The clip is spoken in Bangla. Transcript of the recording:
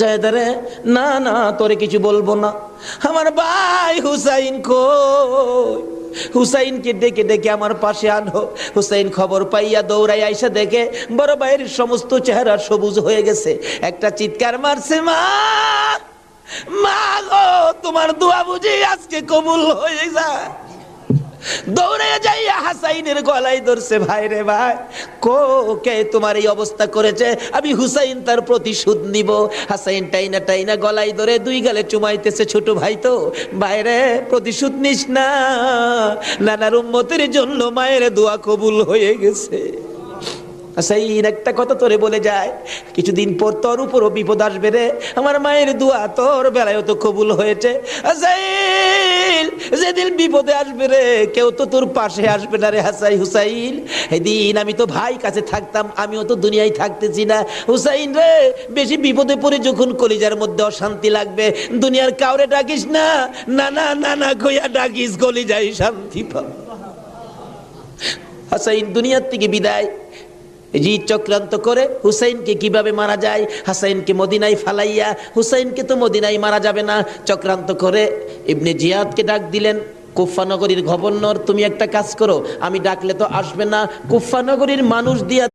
জায়দারে, না না তোরে কিছু বলবো না, আমার ভাই হুসাইন কই? হুসাইনকে ডেকে ডেকে আমার পাশে আনো। হুসাইন খবর পাইয়া দৌড়াই আইসা দেখে বড় ভাইয়ের সমস্ত চেহারা সবুজ হয়ে গেছে। একটা চিৎকার মারছে, মা মা গো, তোমার দোয়া বুঝি আজকে কবুল হয়ে যায়। দৌড়ে যাইয়া হাসাইনের গলায় ধরছে, ভাই রে ভাই, কে তোমার এই অবস্থা করেছে? আমি হুসাইন তার প্রতিশোধ নিব। হাসাইন টাইনা টাইনা গলায় ধরে দুই গালে চুমাইতেছে, ছোট ভাই তো, বাইরে প্রতিশোধ নিস না, নানার উম্মতের জন্য মায়ের দোয়া কবুল হয়ে গেছে। হাসাইন একটা কথা তোরে বলে যায়, কিছুদিন পর তোর উপরও বিপদ আসবে রে, আমার মায়ের দোয়া তোর বেলায় তো কবুল হয়েছে। হাসাইন, যেদিন বিপদে আসবে রে, কেউ তো তোর পাশে আসবে না রে হুসাইন। এদিন আমি তো ভাই কাছে থাকতাম, আমিও তো দুনিয়ায় থাকতেছি না। হুসাইন রে, বেশি বিপদে পড়ে যখন কলিজার মধ্যে অশান্তি লাগবে, দুনিয়ার কাউরে ডাকিস না, নানা নানা কইয়া ডাকিস, কলিজায় শান্তি পাবে। হাসাইন দুনিয়ার থেকে বিদায়। জি চক্রান্ত করে হুসাইনকে কিভাবে মারা যায়, হাসাইনকে মদিনায় ফালাইয়া, হুসাইনকে তো মদিনায় মারা যাবে না, চক্রান্ত করে ইবনে জিয়াদকে ডাক দিলেন। কুফা নগরীর গভর্নর, তুমি একটা কাজ করো, আমি ডাকলে তো আসবে না, কুফা নগরীর মানুষ দিয়া